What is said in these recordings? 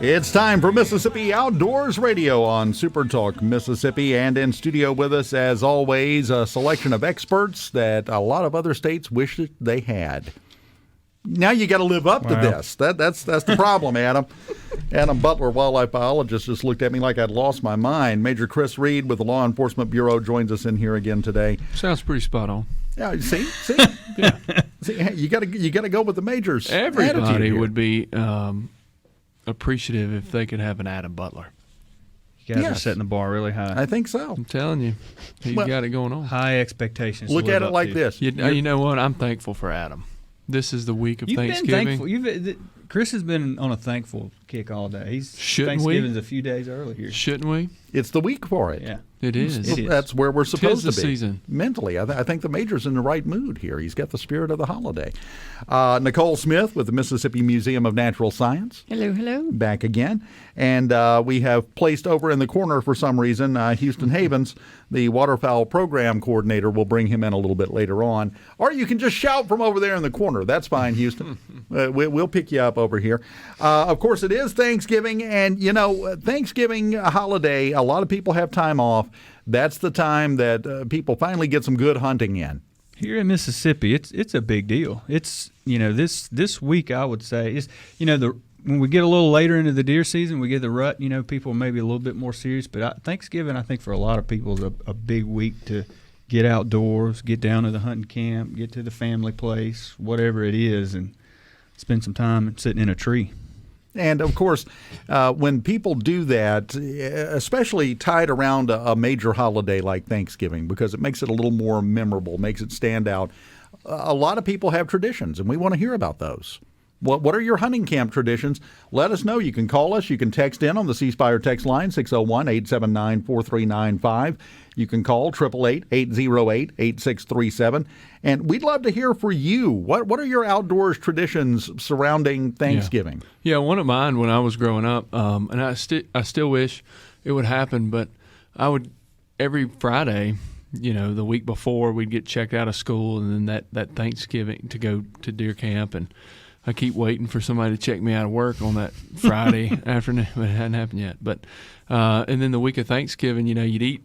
It's time for Mississippi Outdoors Radio on Super Talk Mississippi, and in studio with us, as always, a selection of experts that a lot of other states wish that they had. Now you got to live up to this. That's the problem, Adam. Adam Butler, wildlife biologist, just looked at me like I'd lost my mind. Major Chris Reed with the Law Enforcement Bureau joins us in here again today. Sounds pretty spot on. Yeah, see, yeah. See, you got to go with the majors. Everybody would be appreciative if they could have an Adam Butler. You guys are setting the bar really high. I think so. I'm telling you, he's got it going on. High expectations. Look at it like this. You know what? I'm thankful for Adam. This is the week of Thanksgiving. Been thankful. Chris has been on a thankful kick all day. Thanksgiving's a few days early here. Shouldn't we? It's the week for it. Yeah. It is. That's where we're supposed to be. Season. Mentally. I think the major's in the right mood here. He's got the spirit of the holiday. Nicole Smith with the Mississippi Museum of Natural Science. Hello, hello. Back again. And we have placed over in the corner for some reason, Houston Havens, the Waterfowl Program Coordinator. We'll bring him in a little bit later on. Or you can just shout from over there in the corner. That's fine, Houston. We'll pick you up over here. Of course, it is Thanksgiving. And, Thanksgiving holiday, a lot of people have time off. That's the time that people finally get some good hunting in. Here in Mississippi, it's a big deal. It's this week I would say is when we get a little later into the deer season, we get the rut. People are maybe a little bit more serious. But Thanksgiving, I think for a lot of people, is a big week to get outdoors, get down to the hunting camp, get to the family place, whatever it is, and spend some time sitting in a tree. And, of course, when people do that, especially tied around a major holiday like Thanksgiving, because it makes it a little more memorable, makes it stand out, a lot of people have traditions, and we want to hear about those. What are your hunting camp traditions? Let us know. You can call us. You can text in on the C Spire text line, 601-879-4395. You can call 888-808-8637. And we'd love to hear from you. What are your outdoors traditions surrounding Thanksgiving? Yeah, one of mine when I was growing up, and I still wish it would happen, but I would every Friday, the week before, we'd get checked out of school, and then that Thanksgiving to go to deer camp, and I keep waiting for somebody to check me out of work on that Friday afternoon, but it hadn't happened yet. But and then the week of Thanksgiving, you'd eat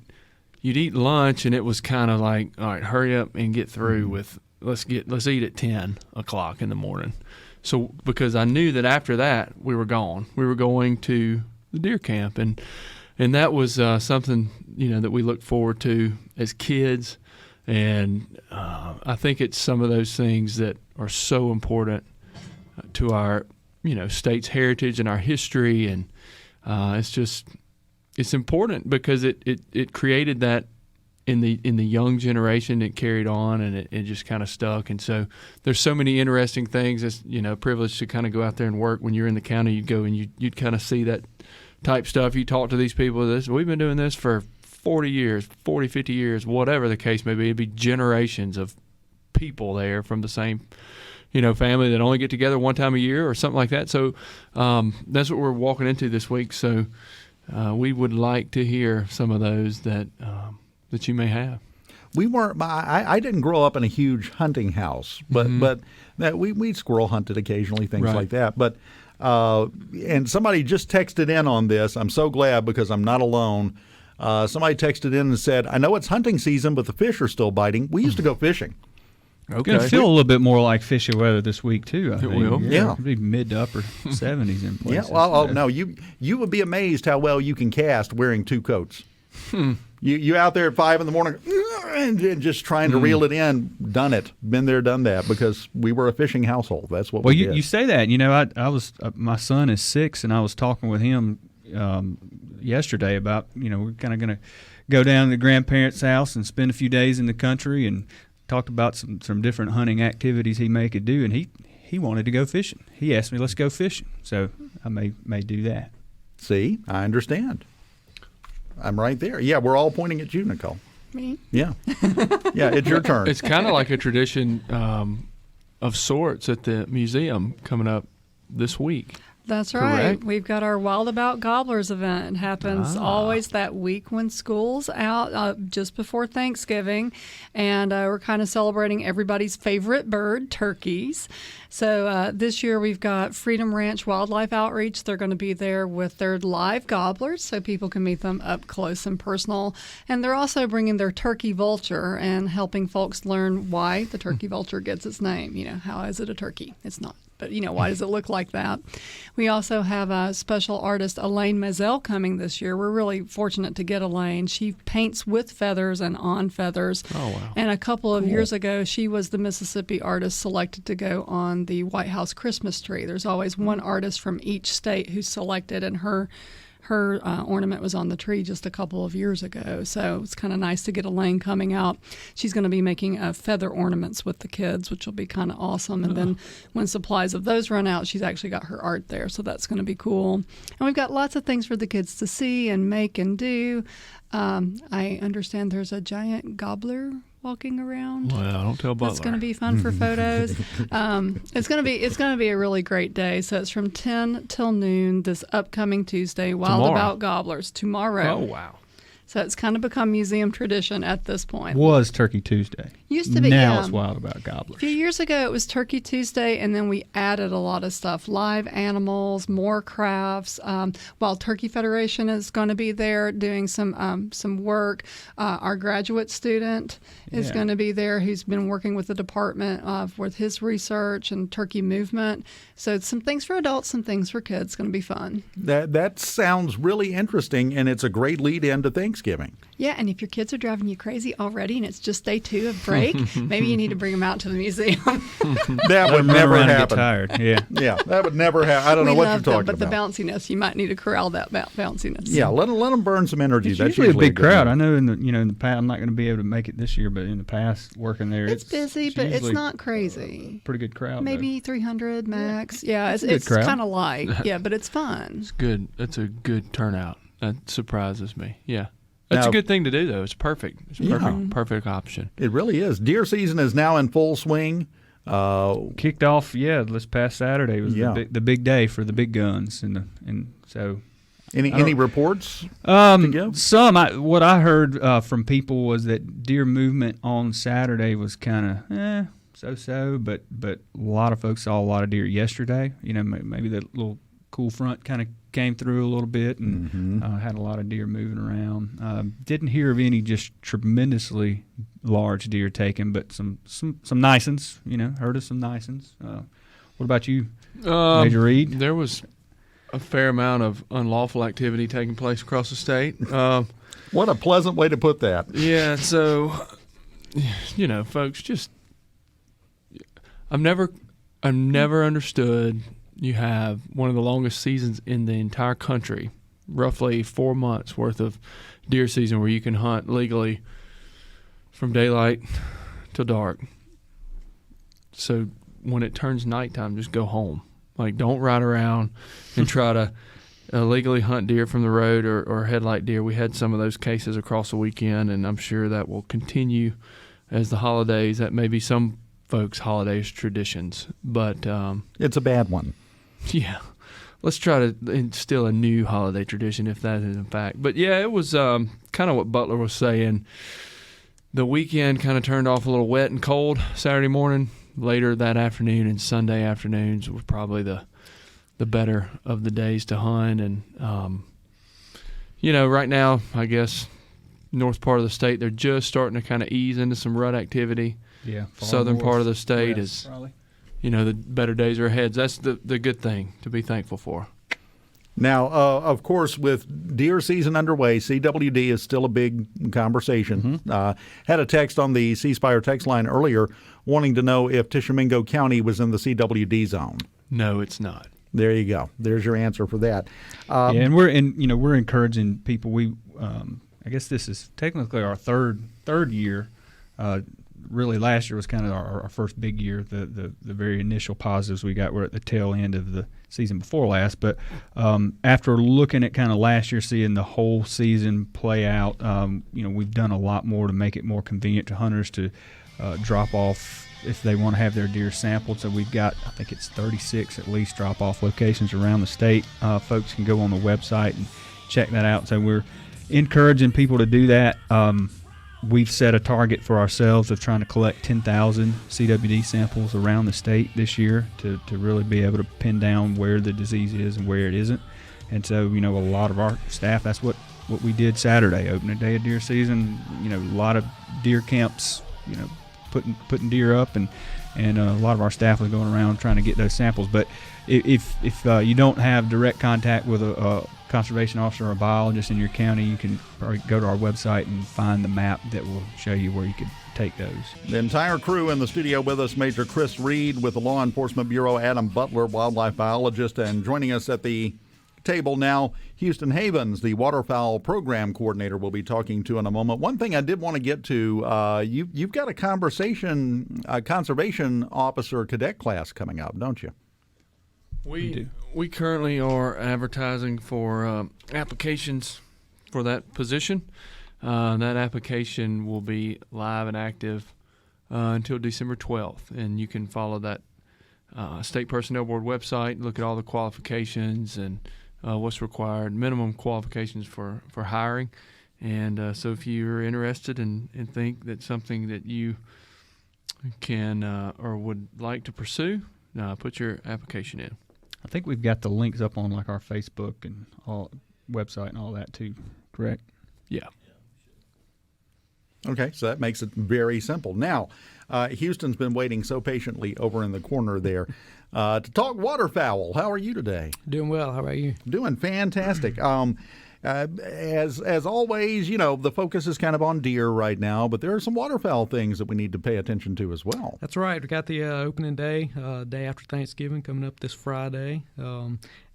lunch, and it was kind of like, all right, hurry up and get through with let's eat at 10 o'clock in the morning. So because I knew that after that we were gone, we were going to the deer camp, and that was something that we looked forward to as kids, and I think it's some of those things that are so important to our state's heritage and our history, and it's important because it created that in the young generation. It carried on, and it just kind of stuck. And so there's so many interesting things. It's a privilege to kind of go out there and work. When you're in the county, you'd go and you'd kind of see that type stuff. You talk to these people, we've been doing this for 40 years, 40, 50 years, whatever the case may be. It'd be generations of people there from the same family that only get together one time a year or something like that. So that's what we're walking into this week. So we would like to hear some of those that you may have. We weren't. I didn't grow up in a huge hunting house, but we squirrel hunted occasionally, things like that. But and somebody just texted in on this. I'm so glad because I'm not alone. Somebody texted in and said, "I know it's hunting season, but the fish are still biting. We used to go fishing." Okay. It's going to feel a little bit more like fishy weather this week, too, I think. It will. Yeah. It'll be mid to upper 70s in places. Yeah. Well, no, you would be amazed how well you can cast wearing two coats. You out there at 5 in the morning and just trying to reel it in. Done it. Been there, done that, because we were a fishing household. That's what we did. Well, you say that. I was my son is 6, and I was talking with him yesterday about, we're kind of going to go down to the grandparents' house and spend a few days in the country, and talked about some different hunting activities he could do, and he wanted to go fishing. He asked me, let's go fishing. So I may do that. See, I understand. I'm right there. Yeah, we're all pointing at you, Nicole. Me? Yeah. Yeah, it's your turn. It's kind of like a tradition of sorts at the museum coming up this week. That's right. Correct? We've got our Wild About Gobblers event. It happens always that week when school's out, just before Thanksgiving. And we're kind of celebrating everybody's favorite bird, turkeys. So this year we've got Freedom Ranch Wildlife Outreach. They're going to be there with their live gobblers so people can meet them up close and personal. And they're also bringing their turkey vulture and helping folks learn why the turkey vulture gets its name. You know, how is it a turkey? It's not. But, you know, why does it look like that? We also have a special artist, Elaine Mazel, coming this year. We're really fortunate to get Elaine. She paints with feathers and on feathers. Oh, wow. And a couple of years ago, she was the Mississippi artist selected to go on the White House Christmas tree. There's always one artist from each state who's selected, and her ornament was on the tree just a couple of years ago. So it's kind of nice to get Elaine coming out. She's going to be making feather ornaments with the kids, which will be kind of awesome. And then when supplies of those run out, she's actually got her art there. So that's going to be cool. And we've got lots of things for the kids to see and make and do. I understand there's a giant gobbler walking around. Well, don't tell Butler. That's going to be fun for photos. It's going to be a really great day. So it's from 10 till noon this upcoming Tuesday. Wild Tomorrow. About Gobblers tomorrow. Oh, wow. So it's kind of become museum tradition at this point. Was Turkey Tuesday. Used to be. Now yeah. it's Wild About A Gobblers. few years ago, it was Turkey Tuesday, and then we added a lot of stuff: live animals, more crafts. Wild Turkey Federation is going to be there doing some work. Our graduate student is going to be there, who's been working with the department with his research and turkey movement. So it's some things for adults, some things for kids. It's going to be fun. That sounds really interesting, and it's a great lead-in to Thanksgiving. Yeah, and if your kids are driving you crazy already and it's just day 2 of break, maybe you need to bring them out to the museum. That would never Run and get happen. tired. Yeah. Yeah, that would never happen. I don't know We what you're love them, talking but about. the bounciness, you might need to corral that bounciness. Yeah, let them burn some energy. It's That's usually a big good crowd. move. I know in the past, I'm not going to be able to make it this year, but in the past, working there, It's busy, but it's usually not crazy. pretty good crowd. Maybe 300 max. Yeah, It's a good it's crowd. kind of light. Yeah, but it's fun. It's good. That's a good turnout. That surprises me. Yeah. That's Now- a good thing to do, though. It's perfect. It's a Yeah. perfect option. It really is. Deer season is now in full swing. Kicked off, this past Saturday was Yeah. the big day for the big guns, and so Any reports to give? what I heard from people was that deer movement on Saturday was kind of so, but a lot of folks saw a lot of deer yesterday. You know, maybe that little cool front kind of came through a little bit and had a lot of deer moving around. Didn't hear of any just tremendously large deer taken, but some nice ones. You know, heard of some nice ones. What about you, Major Reed? There was a fair amount of unlawful activity taking place across the state. What a pleasant way to put that. Yeah, so, folks, just I've never understood. You have one of the longest seasons in the entire country, roughly 4 months worth of deer season where you can hunt legally from daylight till dark. So when it turns nighttime, just go home. Like, don't ride around and try to illegally hunt deer from the road or headlight deer. We had some of those cases across the weekend, and I'm sure that will continue as the holidays. That may be some folks' holidays traditions, but It's a bad one. yeah, let's try to instill a new holiday tradition if that is in fact. But yeah, it was kind of what Butler was saying. The weekend kind of turned off a little wet and cold Saturday morning. Later that afternoon and Sunday afternoons were probably the better of the days to hunt. And, right now, I guess, north part of the state, they're just starting to kind of ease into some rut activity. Yeah, Southern part of the state is, probably. the better days are ahead. That's the good thing to be thankful for. Now, of course, with deer season underway, CWD is still a big conversation. Had a text on the C Spire text line earlier wanting to know if Tishomingo County was in the CWD zone. No, it's not. There you go. There's your answer for that. And we're encouraging people. We I guess this is technically our third year. Really, last year was kind of our first big year. The very initial positives we got were at the tail end of the season before last. But after looking at kind of last year, seeing the whole season play out, we've done a lot more to make it more convenient to hunters to drop off if they want to have their deer sampled. So we've got, I think it's 36 at least drop-off locations around the state. Folks can go on the website and check that out. So we're encouraging people to do that. We've set a target for ourselves of trying to collect 10,000 CWD samples around the state this year to really be able to pin down where the disease is and where it isn't. And so, a lot of our staff, that's what we did Saturday, opening day of deer season. A lot of deer camps, putting deer up, and a lot of our staff was going around trying to get those samples. But if you don't have direct contact with a conservation officer or a biologist in your county, you can go to our website and find the map that will show you where you could take those. The entire crew in the studio with us, Major Chris Reed with the Law Enforcement Bureau, Adam Butler, wildlife biologist, and joining us at the table now, Houston Havens, the Waterfowl Program Coordinator, will be talking to in a moment. One thing I did want to get to, you've got a conservation officer cadet class coming up, don't you? We currently are advertising for applications for that position. That application will be live and active until December 12th, and you can follow that State Personnel Board website, look at all the qualifications and what's required, minimum qualifications for hiring. And so if you're interested and think that's something that you can or would like to pursue, put your application in. I think we've got the links up on our Facebook and all website and all that too, correct? Yeah. Okay, so that makes it very simple. Now, Houston's been waiting so patiently over in the corner there to talk waterfowl. How are you today? Doing well. How about you? Doing fantastic. As always, the focus is kind of on deer right now, but there are some waterfowl things that we need to pay attention to as well. That's right. We got the opening day, day after Thanksgiving, coming up this Friday.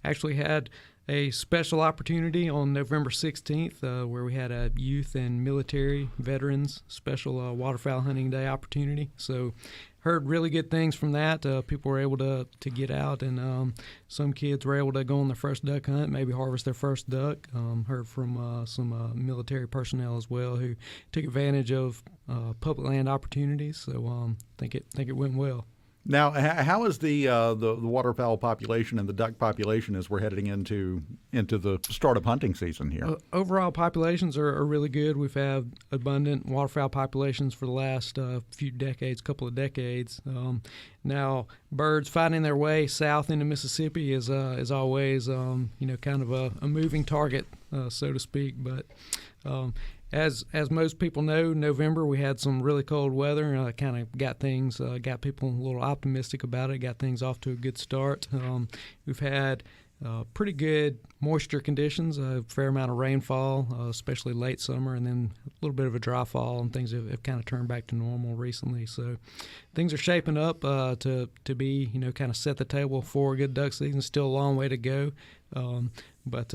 Actually had a special opportunity on November 16th where we had a youth and military veterans special waterfowl hunting day opportunity. So heard really good things from that. People were able to get out, and some kids were able to go on their first duck hunt, maybe harvest their first duck. Heard from some military personnel as well who took advantage of public land opportunities. So think it went well. Now, how is the waterfowl population and the duck population as we're heading into the start of hunting season here? Overall populations are really good. We've had abundant waterfowl populations for the last couple of decades. Now, birds finding their way south into Mississippi is always kind of a moving target, so to speak. But as most people know, November we had some really cold weather, and kind of got people a little optimistic about it, got things off to a good start. We've had pretty good moisture conditions, a fair amount of rainfall, especially late summer, and then a little bit of a dry fall, and things have kind of turned back to normal recently. So things are shaping up to be, kind of set the table for a good duck season. Still a long way to go, but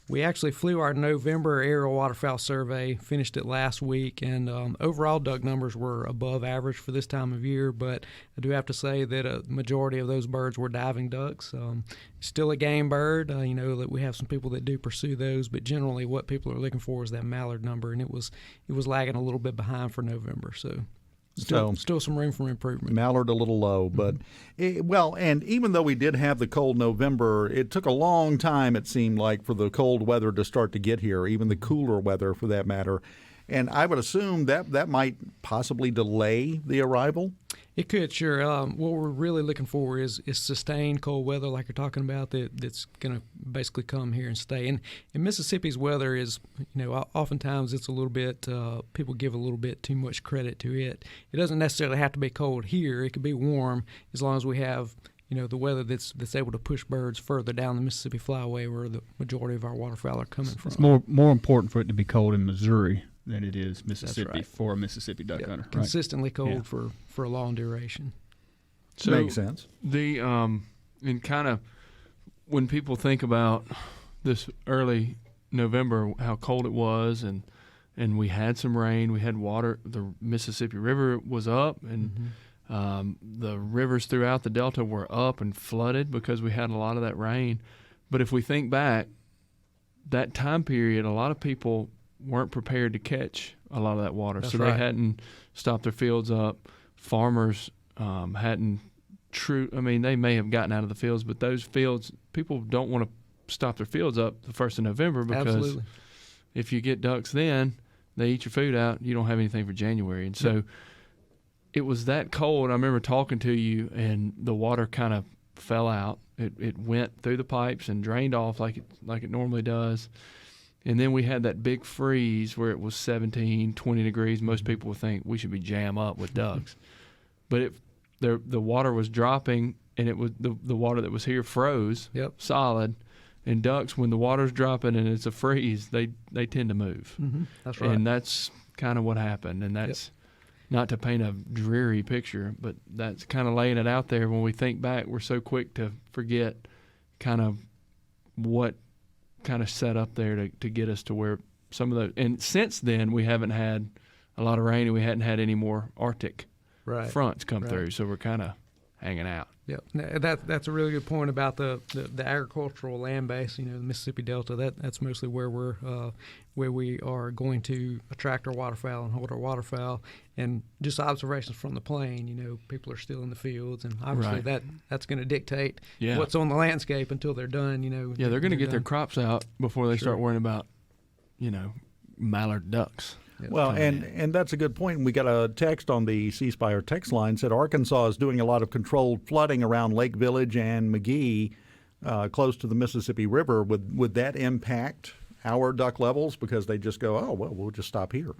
we actually flew our November aerial waterfowl survey, finished it last week, and overall duck numbers were above average for this time of year, but I do have to say that a majority of those birds were diving ducks. Still a game bird, that we have some people that do pursue those, but generally what people are looking for is that mallard number, and it was lagging a little bit behind for November, so still some room for improvement. Mallard a little low, but and even though we did have the cold November, it took a long time, it seemed like, for the cold weather to start to get here, even the cooler weather for that matter. And I would assume that might possibly delay the arrival. It could, sure. What we're really looking for is sustained cold weather, like you're talking about, that's going to basically come here and stay. And Mississippi's weather is, oftentimes it's a little bit, people give a little bit too much credit to it. It doesn't necessarily have to be cold here. It could be warm as long as we have, the weather that's able to push birds further down the Mississippi Flyway where the majority of our waterfowl are coming from. It's more important for it to be cold in Missouri than it is Mississippi right. for a Mississippi duck hunter. Consistently cold for a long duration. So makes sense. The and kind of when people think about this early November, how cold it was, and we had some rain, we had water. The Mississippi River was up, and the rivers throughout the Delta were up and flooded because we had a lot of that rain. But if we think back, that time period, a lot of people weren't prepared to catch a lot of that water. That's so right. They hadn't stopped their fields up farmers hadn't I mean, they may have gotten out of the fields, but those fields, people don't want to stop their fields up the 1st of November because Absolutely. if you get ducks then, they eat your food out. You don't have anything for January. And so it was that cold. I remember talking to you, and the water kind of fell out. It went through the pipes and drained off like it normally does. And then we had that big freeze where it was 17, 20 degrees. Most people would think we should be jam up with ducks. But the water was dropping, and it was the water that was here froze solid. And ducks, when the water's dropping and it's a freeze, they tend to move. Mm-hmm. That's right. And that's kind of what happened. And that's not to paint a dreary picture, but that's kind of laying it out there. When we think back, we're so quick to forget kind of what kind of set up there to get us to where some of those. And since then, we haven't had a lot of rain, and we hadn't had any more Arctic fronts come through. So we're kind of hanging out. Yep, that's a really good point about the agricultural land base. You know, the Mississippi Delta. That's mostly where we are going to attract our waterfowl and hold our waterfowl. And just observations from the plane. You know, people are still in the fields, and obviously that's going to dictate what's on the landscape until they're done. You know. Yeah, they're going to get their crops out before they start worrying about, mallard ducks. Well, and that's a good point. We got a text on the C Spire text line said Arkansas is doing a lot of controlled flooding around Lake Village and McGee, close to the Mississippi River. Would that impact our duck levels because they just go, oh, well, we'll just stop here?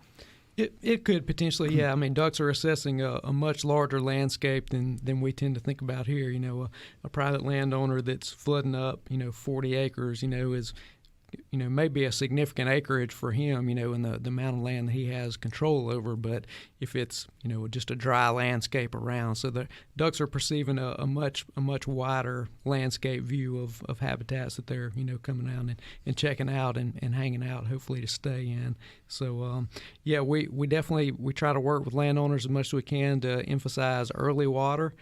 It could potentially, yeah. I mean, ducks are assessing a much larger landscape than we tend to think about here. You know, a private landowner that's flooding up, 40 acres, is maybe a significant acreage for him, in the amount of land that he has control over. But if it's, just a dry landscape around, so the ducks are perceiving a much wider landscape view of habitats that they're, coming out and checking out and hanging out, hopefully to stay in. So, we definitely try to work with landowners as much as we can to emphasize early water.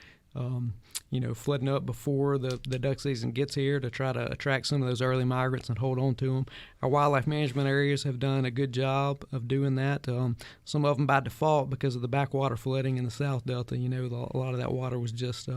Flooding up before the duck season gets here to try to attract some of those early migrants and hold on to them. Our wildlife management areas have done a good job of doing that. Some of them by default because of the backwater flooding in the South Delta. A lot of that water was just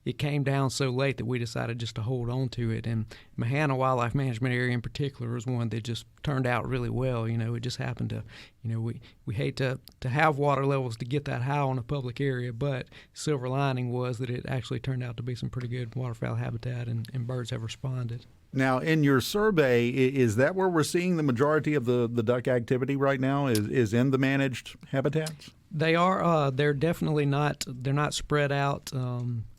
it came down so late that we decided just to hold on to it. And Mahana Wildlife Management Area in particular was one that just turned out really well. It just happened to, we hate to have water levels to get that high on a public area, but silver lining was that it actually turned out to be some pretty good waterfowl habitat, and birds have responded. Now, in your survey, is that where we're seeing the majority of the duck activity right now? Is in the managed habitats? They are. They're definitely not. They're not spread out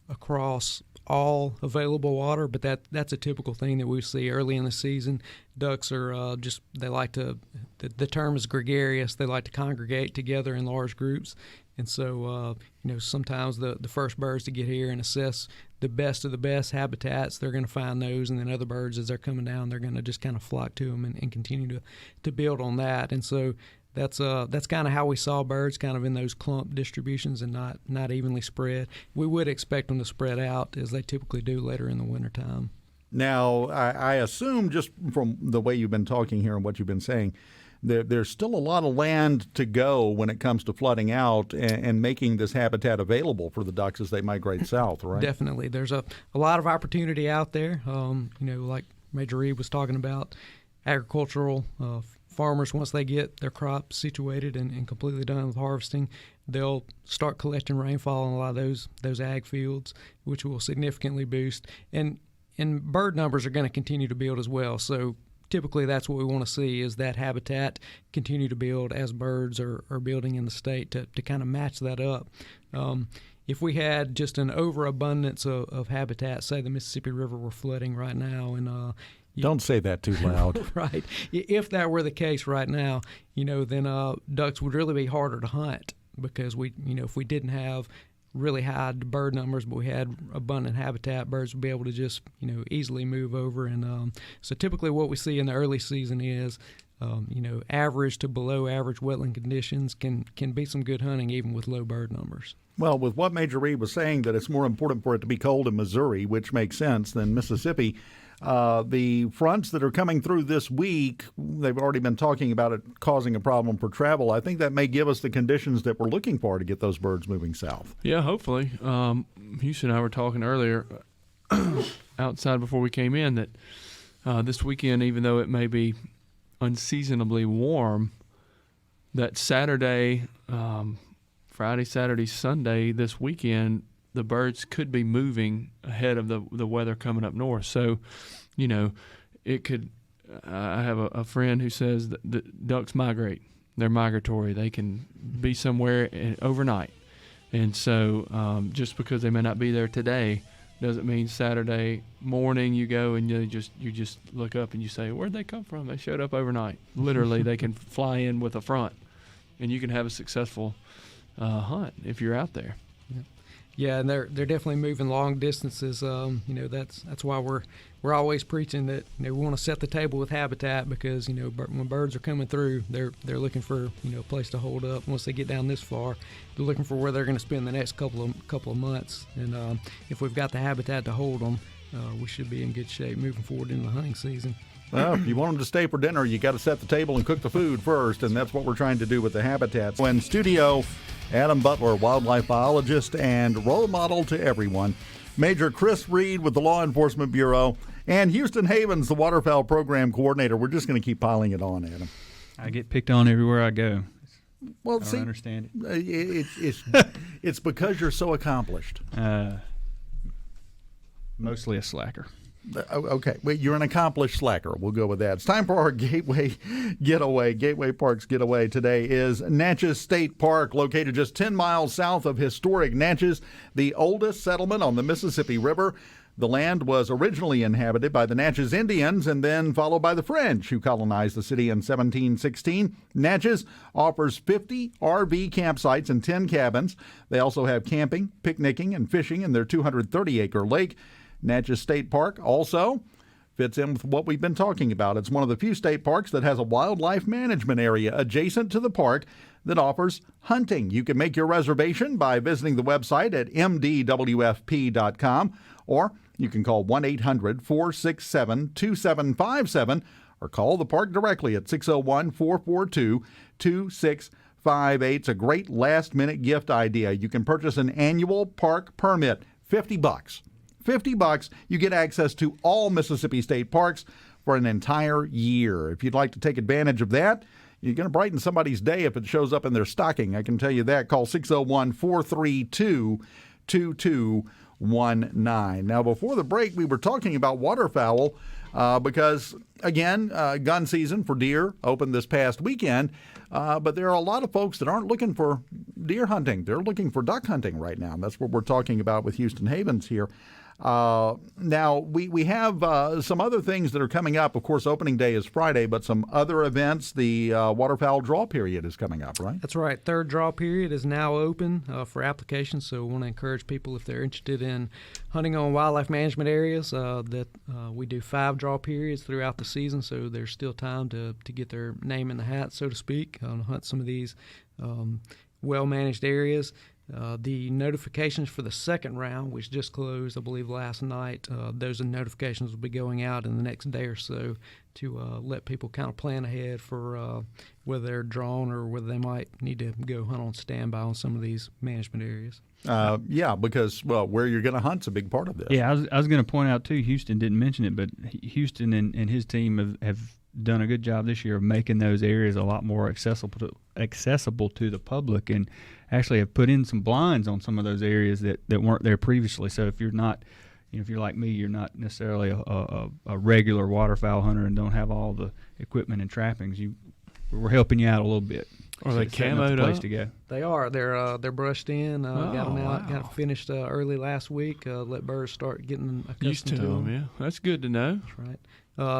across all available water, but that's a typical thing that we see early in the season. Ducks are they like to. The term is gregarious. They like to congregate together in large groups. And so, sometimes the first birds to get here and assess the best of the best habitats, they're going to find those, and then other birds, as they're coming down, they're going to just kind of flock to them and continue to build on that. And so that's kind of how we saw birds, kind of in those clump distributions and not evenly spread. We would expect them to spread out as they typically do later in the wintertime. Now, I assume just from the way you've been talking here and what you've been saying, there's still a lot of land to go when it comes to flooding out and making this habitat available for the ducks as they migrate south, right? Definitely. There's a lot of opportunity out there. Like Major Reed was talking about, agricultural farmers, once they get their crops situated and completely done with harvesting, they'll start collecting rainfall in a lot of those ag fields, which will significantly boost. And bird numbers are going to continue to build as well. So typically that's what we want to see, is that habitat continue to build as birds are building in the state to kind of match that up. If we had just an overabundance of habitat, say the Mississippi River were flooding right now, and don't say that too loud. Right. If that were the case right now, then ducks would really be harder to hunt, because if we didn't have really high bird numbers, but we had abundant habitat, birds would be able to just, easily move over. And so typically what we see in the early season is, average to below average wetland conditions can be some good hunting even with low bird numbers. Well, with what Major Reed was saying, that it's more important for it to be cold in Missouri, which makes sense, than Mississippi, The fronts that are coming through this week, they've already been talking about it causing a problem for travel. I think that may give us the conditions that we're looking for to get those birds moving south. Yeah, hopefully. Houston and I were talking earlier outside before we came in that this weekend, even though it may be unseasonably warm, that Saturday, Friday, Saturday, Sunday, this weekend, the birds could be moving ahead of the weather coming up north. So, it could. I have a friend who says that the ducks migrate. They're migratory. They can be somewhere overnight, and so just because they may not be there today doesn't mean Saturday morning you go and you just look up and you say, where'd they come from? They showed up overnight. Literally, they can fly in with a front, and you can have a successful hunt if you're out there. Yeah, and they're definitely moving long distances. That's why we're always preaching that we want to set the table with habitat, because when birds are coming through, they're looking for a place to hold up. Once they get down this far, they're looking for where they're going to spend the next couple of months. And if we've got the habitat to hold them, we should be in good shape moving forward in the hunting season. Well, if you want them to stay for dinner, you got to set the table and cook the food first, and that's what we're trying to do with the habitats. In studio, Adam Butler, wildlife biologist and role model to everyone. Major Chris Reed with the Law Enforcement Bureau, and Houston Havens, the Waterfowl Program Coordinator. We're just going to keep piling it on, Adam. I get picked on everywhere I go. Well, I don't understand it. It's because you're so accomplished. Mostly a slacker. Okay, well, you're an accomplished slacker. We'll go with that. It's time for our Gateway Getaway. Gateway Park's Getaway today is Natchez State Park, located just 10 miles south of historic Natchez, the oldest settlement on the Mississippi River. The land was originally inhabited by the Natchez Indians and then followed by the French, who colonized the city in 1716. Natchez offers 50 RV campsites and 10 cabins. They also have camping, picnicking, and fishing in their 230-acre lake. Natchez State Park also fits in with what we've been talking about. It's one of the few state parks that has a wildlife management area adjacent to the park that offers hunting. You can make your reservation by visiting the website at mdwfp.com, or you can call 1-800-467-2757 or call the park directly at 601-442-2658. It's a great last-minute gift idea. You can purchase an annual park permit, $50. $50, you get access to all Mississippi state parks for an entire year. If you'd like to take advantage of that, you're going to brighten somebody's day if it shows up in their stocking. I can tell you that. Call 601-432-2219. Now, before the break, we were talking about waterfowl because, again, gun season for deer opened this past weekend, but there are a lot of folks that aren't looking for deer hunting. They're looking for duck hunting right now, and that's what we're talking about with Houston Havens here. Now, we have some other things that are coming up. Of course, opening day is Friday, but some other events. The waterfowl draw period is coming up, right? That's right. Third draw period is now open for applications, so we want to encourage people, if they're interested in hunting on wildlife management areas, that we do 5 draw periods throughout the season, so there's still time to get their name in the hat, so to speak, hunt some of these well-managed areas. The notifications for the second round, which just closed, I believe, last night, those notifications will be going out in the next day or so to let people kind of plan ahead for whether they're drawn or whether they might need to go hunt on standby on some of these management areas. Yeah, because, well, where you're going to hunt's a big part of this. Yeah, I was going to point out, too, Houston didn't mention it, but Houston and his team have done a good job this year of making those areas a lot more accessible to the public, and actually have put in some blinds on some of those areas that weren't there previously. So if you're not, if you're like me, you're not necessarily a regular waterfowl hunter and don't have all the equipment and trappings, we're helping you out a little bit. Are they camoed place up? to go. They are. They're brushed in. Got them out. Wow. Got them finished early last week. Let birds start getting accustomed Used to them. Yeah, that's good to know. That's right.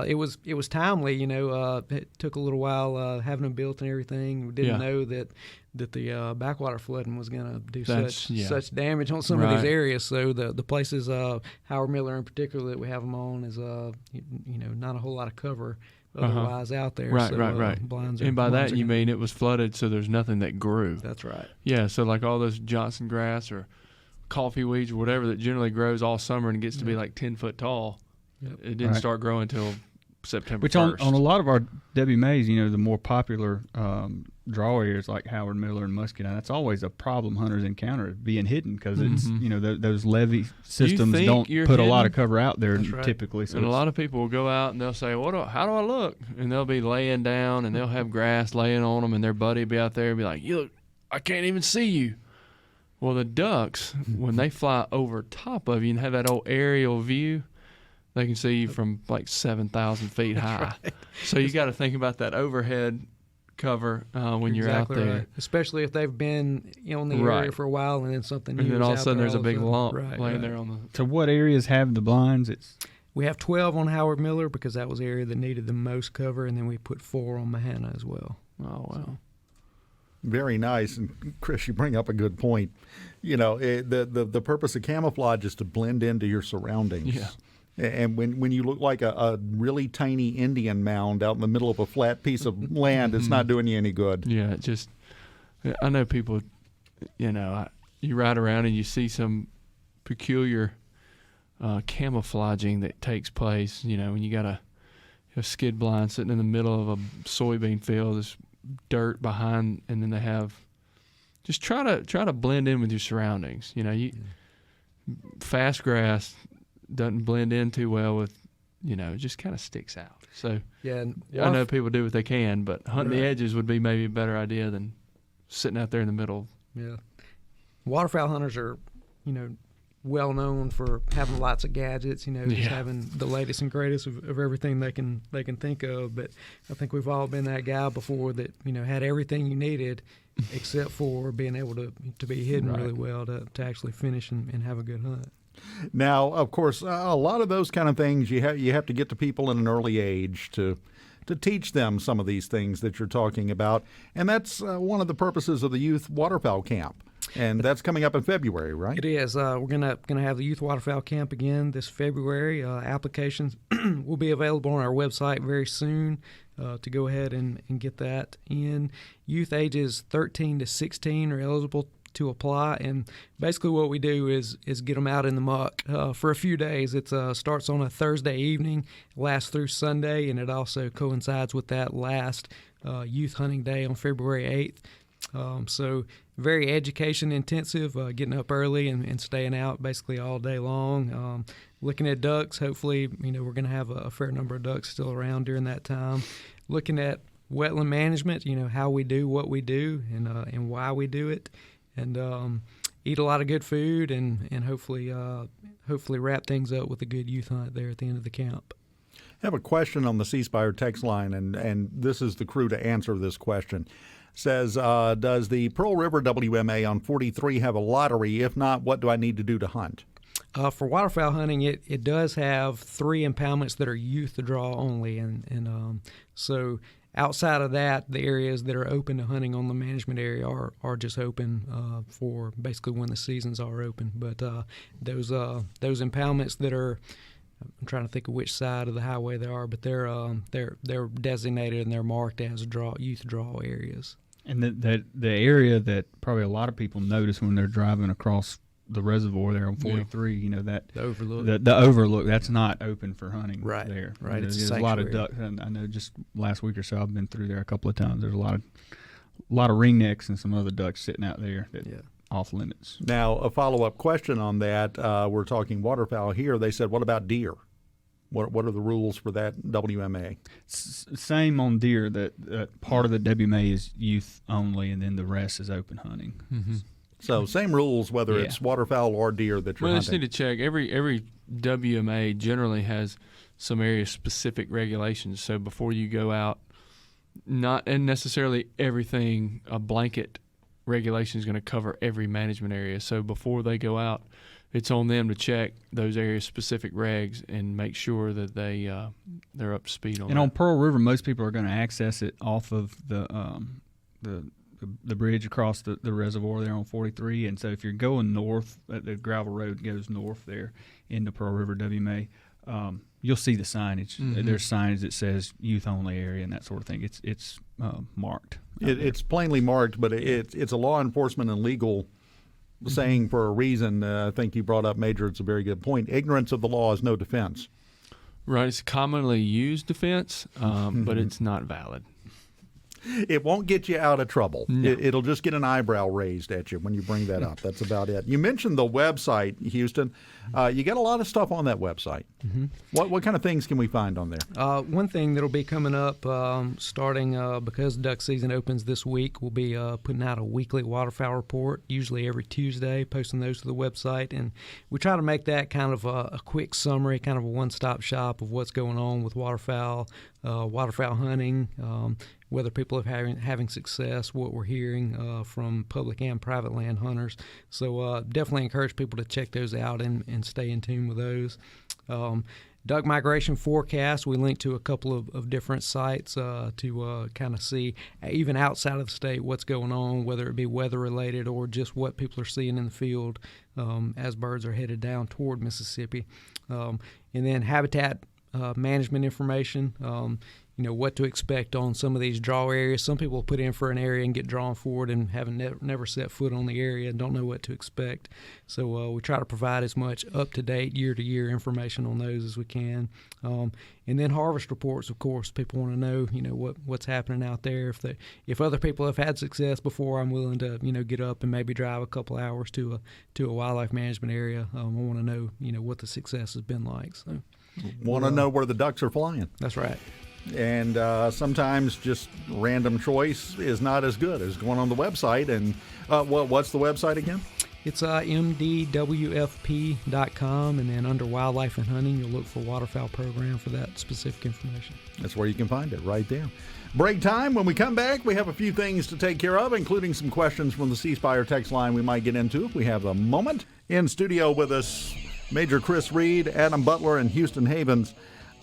It was timely. It took a little while having them built and everything. We didn't know that the backwater flooding was going to do such damage on some of these areas. So the places, Howard Miller in particular, that we have them on is not a whole lot of cover otherwise out there. Right. Blinds and by that you mean it was flooded, so there's nothing that grew. That's right. Yeah, so like all those Johnson grass or coffee weeds or whatever that generally grows all summer and gets to be like 10 foot tall. It didn't start growing until September Which 1st. on a lot of our WMAs, the more popular draw areas like Howard Miller and Muscadine, that's always a problem hunters encounter, being hidden because it's those levee systems don't put a lot of cover out there typically. So and a lot of people will go out and they'll say, how do I look? And they'll be laying down and they'll have grass laying on them, and their buddy will be out there and be like, you look, I can't even see you. Well, the ducks, when they fly over top of you and have that old aerial view, they can see you from like 7,000 feet high. Right. So you got to think about that overhead cover when you're out there. Right. Especially if they've been in the area for a while and then something new. And then all of a sudden there's a big sudden. lump laying there on the... So what areas have the blinds? We have 12 on Howard Miller because that was the area that needed the most cover, and then we put 4 on Mahana as well. Oh, wow. Very nice. And Chris, you bring up a good point. The purpose of camouflage is to blend into your surroundings. Yeah. And when you look like a really tiny Indian mound out in the middle of a flat piece of land, it's not doing you any good. Yeah, I know people, you ride around and you see some peculiar camouflaging that takes place, when you got a skid blind sitting in the middle of a soybean field, there's dirt behind, and then they have, just try to blend in with your surroundings. Fast grass doesn't blend in too well with, it just kind of sticks out. So I know people do what they can, but hunting the edges would be maybe a better idea than sitting out there in the middle. Yeah. Waterfowl hunters are, well known for having lots of gadgets, just having the latest and greatest of everything they can think of. But I think we've all been that guy before that, had everything you needed except for being able to be hidden really well to actually finish and have a good hunt. Now, of course, a lot of those kind of things you have to get to people in an early age to teach them some of these things that you're talking about, and that's one of the purposes of the Youth Waterfowl Camp, and that's coming up in February, right? It is. We're gonna have the Youth Waterfowl Camp again this February. Applications will be available on our website very soon to go ahead and get that in. Youth ages 13 to 16 are eligible to apply, and basically what we do is get them out in the muck for a few days. It starts on a Thursday evening, lasts through Sunday, and it also coincides with that last youth hunting day on February 8th. So very education intensive, getting up early and staying out basically all day long, looking at ducks. Hopefully, we're going to have a fair number of ducks still around during that time. Looking at wetland management, how we do what we do and why we do it. And eat a lot of good food and hopefully wrap things up with a good youth hunt there at the end of the camp. I have a question on the C Spire text line, and this is the crew to answer this question. Says, does the Pearl River WMA on 43 have a lottery? If not, what do I need to do to hunt? For waterfowl hunting, it does have 3 impoundments that are youth draw only, and so outside of that, the areas that are open to hunting on the management area are just open for basically when the seasons are open. But those impoundments that are, I'm trying to think of which side of the highway they are, but they're designated and they're marked as youth draw areas. And the area that probably a lot of people notice when they're driving across the reservoir there on 43, that the overlook. The overlook, that's not open for hunting there. Right, There's a lot of ducks. And I know just last week or so I've been through there a couple of times. There's a lot of ringnecks and some other ducks sitting out there that off limits. Now, a follow-up question on that. We're talking waterfowl here. They said, what about deer? What are the rules for that WMA? Same on deer. That part of the WMA is youth only, and then the rest is open hunting. Mm-hmm. So same rules whether it's waterfowl or deer that you're hunting. Well, I just need to check. Every WMA generally has some area-specific regulations. So before you go out, not necessarily everything, a blanket regulation is going to cover every management area. So before they go out, it's on them to check those area-specific regs and make sure that they're up to speed on. And on Pearl River, most people are going to access it off of the bridge across the reservoir there on 43. And so if you're going north, the gravel road goes north there into Pearl River WMA, you'll see the signage. Mm-hmm. There's signage that says youth only area and that sort of thing. It's marked. It's plainly marked, but it's a law enforcement and legal saying for a reason. I think you brought up, Major, it's a very good point. Ignorance of the law is no defense. Right, it's a commonly used defense, but it's not valid. It won't get you out of trouble. No. It'll just get an eyebrow raised at you when you bring that up. That's about it. You mentioned the website, Houston. You got a lot of stuff on that website. Mm-hmm. What kind of things can we find on there? One thing that'll be coming up starting because duck season opens this week, we'll be putting out a weekly waterfowl report, usually every Tuesday, posting those to the website. And we try to make that kind of a quick summary, kind of a one-stop shop of what's going on with waterfowl hunting, whether people are having success, what we're hearing from public and private land hunters. So definitely encourage people to check those out and stay in tune with those. Duck migration forecast, we link to a couple of different sites to kind of see, even outside of the state, what's going on, whether it be weather-related or just what people are seeing in the field as birds are headed down toward Mississippi. And then habitat management information, what to expect on some of these draw areas. Some people put in for an area and get drawn for it and haven't never set foot on the area and don't know what to expect. So we try to provide as much up-to-date, year-to-year information on those as we can. And then harvest reports, of course. People want to know, what's happening out there. If other people have had success before, I'm willing to, get up and maybe drive a couple hours to a wildlife management area. I want to know, what the success has been like. So, Want to know where the ducks are flying. That's right. And sometimes just random choice is not as good as going on the website. And what's the website again? It's mdwfp.com, and then under Wildlife and Hunting, you'll look for Waterfowl Program for that specific information. That's where you can find it, right there. Break time. When we come back, we have a few things to take care of, including some questions from the C Spire text line we might get into if we have a moment. In studio with us, Major Chris Reed, Adam Butler, and Houston Havens.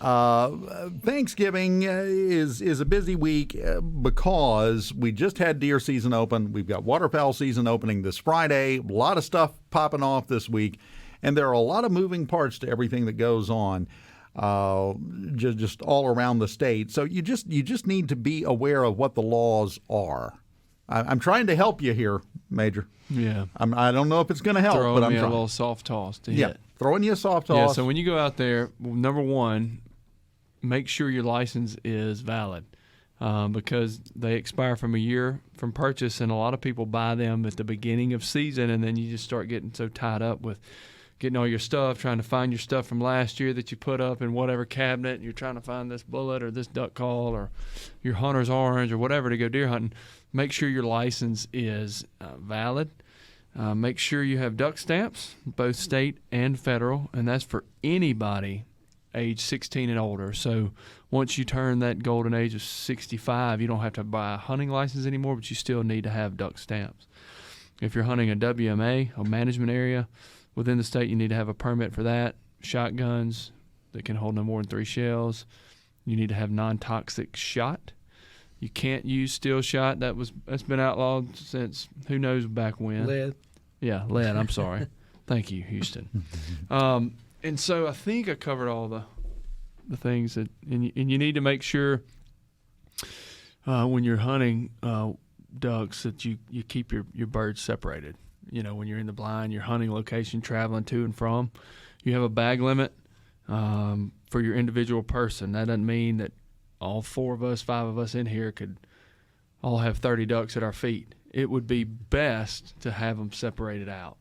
Thanksgiving is a busy week because we just had deer season open. We've got waterfowl season opening this Friday. A lot of stuff popping off this week, and there are a lot of moving parts to everything that goes on just all around the state. So you just need to be aware of what the laws are. I'm trying to help you here, Major. Yeah. I don't know if it's going to help, but I'm throwing me a trying. little soft toss to Yeah, hit. throwing you a soft toss. Yeah, so when you go out there, number one, make sure your license is valid because they expire from a year from purchase, and a lot of people buy them at the beginning of season, and then you just start getting so tied up with getting all your stuff, trying to find your stuff from last year that you put up in whatever cabinet, and you're trying to find this bullet or this duck call or your hunter's orange or whatever to go deer hunting. Make sure your license is valid. Make sure you have duck stamps, both state and federal, and that's for anybody age 16 and older. So once you turn that golden age of 65, you don't have to buy a hunting license anymore, but you still need to have duck stamps. If you're hunting a WMA, a management area within the state, you need to have a permit for that. Shotguns that can hold no more than 3 shells. You need to have non-toxic shot. You can't use steel shot. That's been outlawed since who knows back when. Lead. Yeah, lead. I'm sorry. Thank you, Houston. And so I think I covered all the things that, and you need to make sure when you're hunting ducks that you keep your birds separated. When you're in the blind, your hunting location, traveling to and from, you have a bag limit for your individual person. That doesn't mean that all 4 of us, 5 of us in here could all have 30 ducks at our feet. It would be best to have them separated out.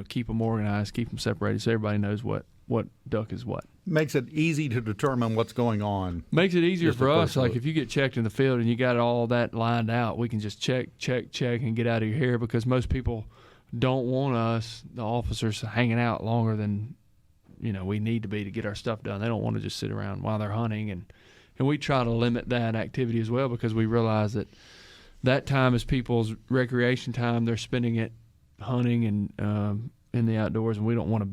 Keep them organized, keep them separated so everybody knows what duck is what. Makes it easy to determine what's going on. Makes it easier Just for a us. first Like look. if you get checked in the field and you got all that lined out, we can just check, and get out of your hair because most people don't want us, the officers, hanging out longer than we need to be to get our stuff done. They don't want to just sit around while they're hunting, and we try to limit that activity as well because we realize that time is people's recreation time. They're spending it hunting and in the outdoors, and we don't want to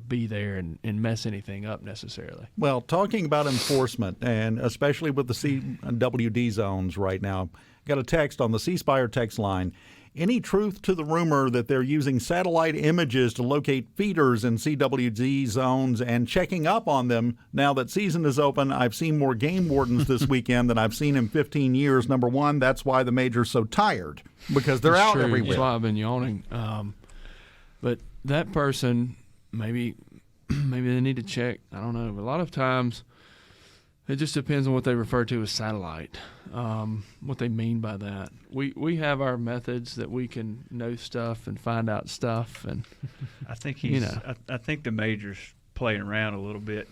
be there and mess anything up necessarily. Well, talking about enforcement, and especially with the CWD zones right now, got a text on the C Spire text line. Any truth to the rumor that they're using satellite images to locate feeders in CWD zones and checking up on them now that season is open? I've seen more game wardens this weekend than I've seen in 15 years. Number one, that's why the major's so tired, because they're out true. everywhere. That's why I've been yawning. But that person maybe maybe they need to check. I don't know. But a lot of times, it just depends on what they refer to as satellite, what they mean by that. We have our methods that we can know stuff and find out stuff, and I think I think the major's playing around a little bit.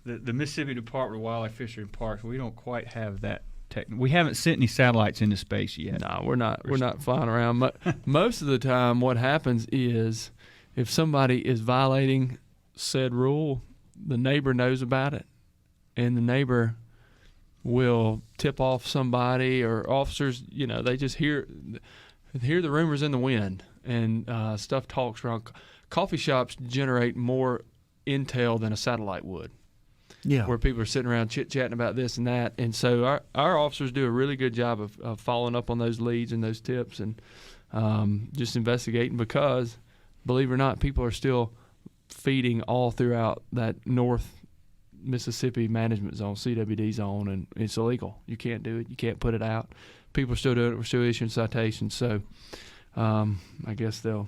The Mississippi Department of Wildlife, Fishery, and Parks, we don't quite have that. We haven't sent any satellites into space yet. No, we're not flying around. Most of the time, what happens is if somebody is violating said rule, the neighbor knows about it, and the neighbor will tip off somebody, or officers. They just hear the rumors in the wind, and stuff talks around. Coffee shops generate more intel than a satellite would. Yeah. Where people are sitting around chit-chatting about this and that. And so our officers do a really good job of following up on those leads and those tips, and just investigating, because, believe it or not, people are still feeding all throughout that North Mississippi Management Zone, CWD zone, and it's illegal. You can't do it. You can't put it out. People are still doing it. We're still issuing citations. So I guess they'll.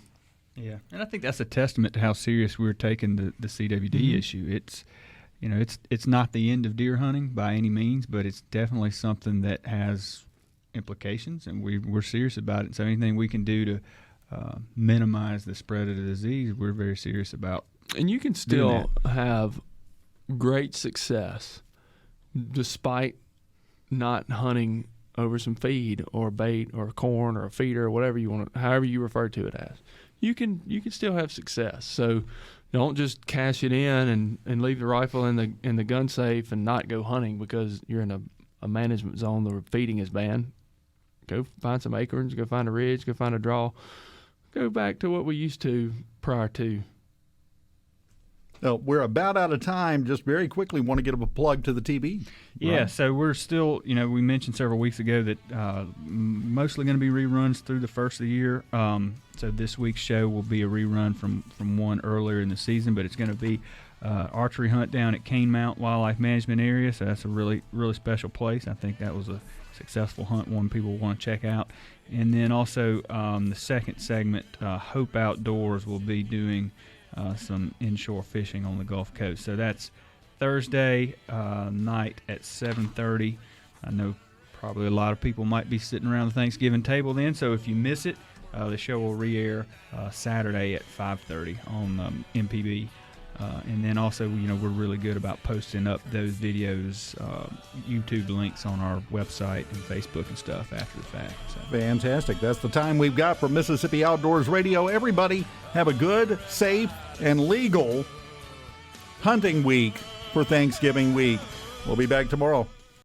Yeah. And I think that's a testament to how serious we're taking the CWD issue. It's not the end of deer hunting by any means, but it's definitely something that has implications, and we're serious about it. So anything we can do to minimize the spread of the disease, we're very serious about. And you can still have great success despite not hunting over some feed or bait or corn or a feeder or whatever you want, however you refer to it as. You can still have success. So don't just cash it in and leave the rifle in the gun safe and not go hunting because you're in a management zone where feeding is banned. Go find some acorns, go find a ridge, go find a draw. Go back to what we used to prior to. Well, we're about out of time. Just very quickly want to get a plug to the TV. Yeah, so we're still, we mentioned several weeks ago that mostly going to be reruns through the first of the year. So this week's show will be a rerun from one earlier in the season, but it's going to be archery hunt down at Cane Mount Wildlife Management Area. So that's a really, really special place. I think that was a successful hunt, one people want to check out. And then also the second segment, Hope Outdoors, will be doing some inshore fishing on the Gulf Coast. So that's Thursday night at 7:30. I know probably a lot of people might be sitting around the Thanksgiving table then, so if you miss it, the show will re-air Saturday at 5:30 on MPB. And then also, we're really good about posting up those videos, YouTube links on our website and Facebook and stuff after the fact. So. Fantastic. That's the time we've got for Mississippi Outdoors Radio. Everybody have a good, safe, and legal hunting week for Thanksgiving week. We'll be back tomorrow.